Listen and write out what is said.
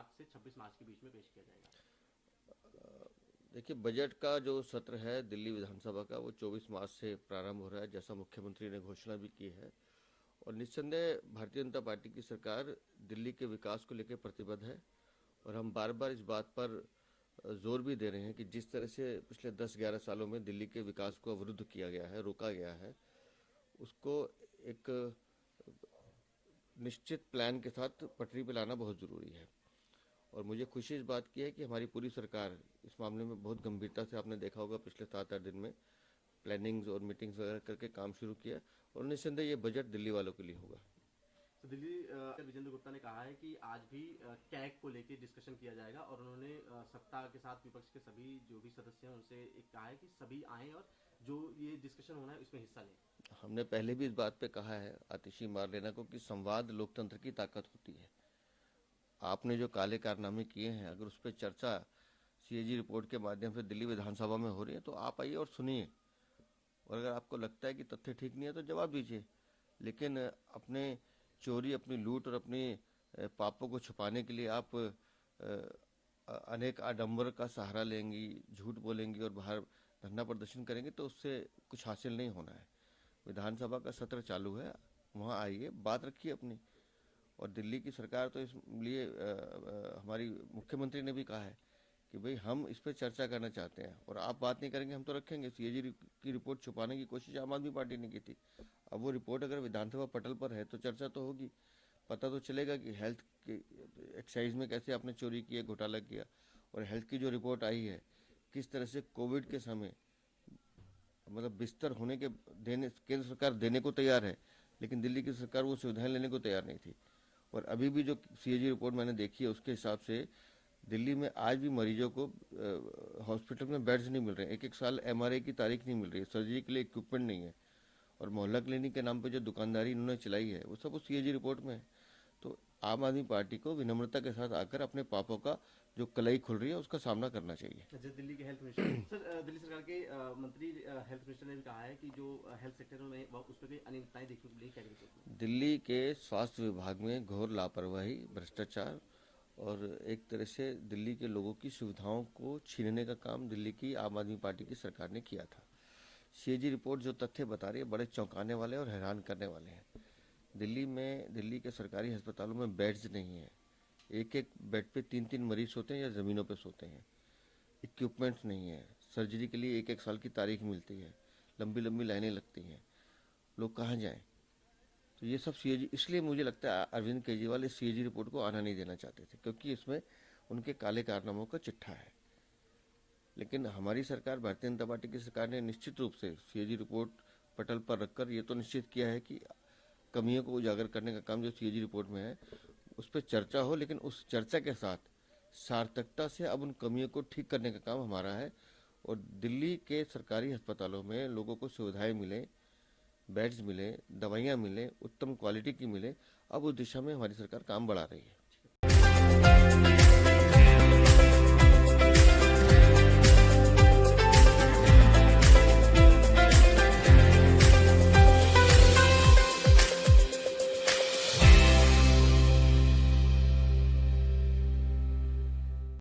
मार्च से 26 मार्च के बीच में पेश किया जाएगा। देखिए, बजट का जो सत्र है दिल्ली विधानसभा का, वो 24 मार्च से प्रारंभ हो रहा है, जैसा मुख्यमंत्री ने घोषणा भी की है। और निस्संदेह भारतीय जनता पार्टी की सरकार दिल्ली के विकास को लेकर प्रतिबद्ध है। और हम बार बार इस बात पर जोर भी दे रहे हैं कि जिस तरह से पिछले 10-11 सालों में दिल्ली के विकास को अवरुद्ध किया गया है, रोका गया है, उसको एक निश्चित प्लान के साथ पटरी पर लाना बहुत ज़रूरी है। और मुझे खुशी इस बात की है कि हमारी पूरी सरकार इस मामले में बहुत गंभीरता से, आपने देखा होगा पिछले 7-8 दिन में प्लानिंग्स और मीटिंग्स वगैरह करके काम शुरू किया। और निस्संदेह ये बजट दिल्ली वालों के लिए होगा। तो दिल्ली विजेंद्र गुप्ता ने कहा है कि आज भी कैग को लेकर डिस्कशन किया जाएगा और उन्होंने सत्ता के साथ विपक्ष के सभी जो भी सदस्य हैं उनसे एक कहा है कि सभी आएं और जो ये डिस्कशन होना है उसमें हिस्सा लें। हमने पहले भी इस बात पे कहा है, आतिशी मार लेना को, कि संवाद लोकतंत्र की ताकत होती है। आपने जो काले कारनामे किए हैं, अगर उस पर चर्चा सीएजी रिपोर्ट के माध्यम से दिल्ली विधानसभा में हो रही है तो आप आइए और सुनिए। और अगर आपको लगता है कि तथ्य ठीक नहीं है तो जवाब दीजिए। लेकिन अपने चोरी, अपनी लूट और अपने पापों को छुपाने के लिए आप अनेक आडंबर का सहारा लेंगी, झूठ बोलेंगी और बाहर धरना प्रदर्शन करेंगे तो उससे कुछ हासिल नहीं होना है। विधानसभा का सत्र चालू है, वहाँ आइए, बात रखिए अपनी। और दिल्ली की सरकार तो इसलिए हमारी मुख्यमंत्री ने भी कहा है कि भाई हम इस पर चर्चा करना चाहते हैं और आप बात नहीं करेंगे हम तो रखेंगे। सीएजी की रिपोर्ट छुपाने की कोशिश आम आदमी पार्टी ने की थी। अब वो रिपोर्ट अगर विधानसभा पटल पर है तो चर्चा तो होगी, पता तो चलेगा कि हेल्थ के एक्साइज में कैसे आपने चोरी किया, घोटाला किया। और हेल्थ की जो रिपोर्ट आई है, किस तरह से कोविड के समय मतलब बिस्तर होने के देने केंद्र सरकार देने को तैयार है, लेकिन दिल्ली की सरकार वो सुविधाएं लेने को तैयार नहीं थी। और अभी भी जो सीएजी रिपोर्ट मैंने देखी है उसके हिसाब से दिल्ली में आज भी मरीजों को हॉस्पिटल में बेड्स नहीं मिल रहे हैं। 1-1 साल एमआरआई की तारीख नहीं मिल रही है, सर्जरी के लिए इक्विपमेंट नहीं है। और मोहल्ला क्लिनिक के नाम पे जो दुकानदारी इन्होंने चलाई है वो सब उस सीएजी रिपोर्ट में है। तो आम आदमी पार्टी को विनम्रता के साथ आकर अपने पापों का जो कलई खुल रही है उसका सामना करना चाहिए। जैसे दिल्ली के हेल्थ मिनिस्टर सर, दिल्ली सरकार के मंत्री हेल्थ मिनिस्टर ने भी कहा है कि जो हेल्थ सेक्टर में उस पर अनियमितताएं देखने को मिली। क्या करें? दिल्ली के स्वास्थ्य विभाग में घोर लापरवाही, भ्रष्टाचार और एक तरह से दिल्ली के लोगों की सुविधाओं को छीनने का काम दिल्ली की आम आदमी पार्टी की सरकार ने किया था। सीएजी रिपोर्ट जो तथ्य बता रही है बड़े चौंकाने वाले और हैरान करने वाले हैं। दिल्ली के सरकारी अस्पतालों में बेड्स नहीं है। एक बेड पे 3-3 मरीज सोते हैं या ज़मीनों पे सोते हैं। इक्विपमेंट्स नहीं है। सर्जरी के लिए 1-1 साल की तारीख मिलती है। लंबी लंबी लाइनें लगती हैं। लोग कहाँ जाएं? तो ये सब सीएजी, इसलिए मुझे लगता है अरविंद केजरीवाल इस सीएजी रिपोर्ट को आना नहीं देना चाहते थे, क्योंकि इसमें उनके काले कारनामों का चिट्ठा है। लेकिन हमारी सरकार, भारतीय जनता पार्टी की सरकार ने निश्चित रूप से सीएजी रिपोर्ट पटल पर रखकर ये तो निश्चित किया है कि कमियों को उजागर करने का काम जो सीएजी रिपोर्ट में है उस पर चर्चा हो, लेकिन उस चर्चा के साथ सार्थकता से अब उन कमियों को ठीक करने का काम हमारा है। और दिल्ली के सरकारी अस्पतालों में लोगों को सुविधाएं मिलें, बेड्स मिले, दवाइयाँ मिले, उत्तम क्वालिटी की मिले, अब उस दिशा में हमारी सरकार काम बढ़ा रही है।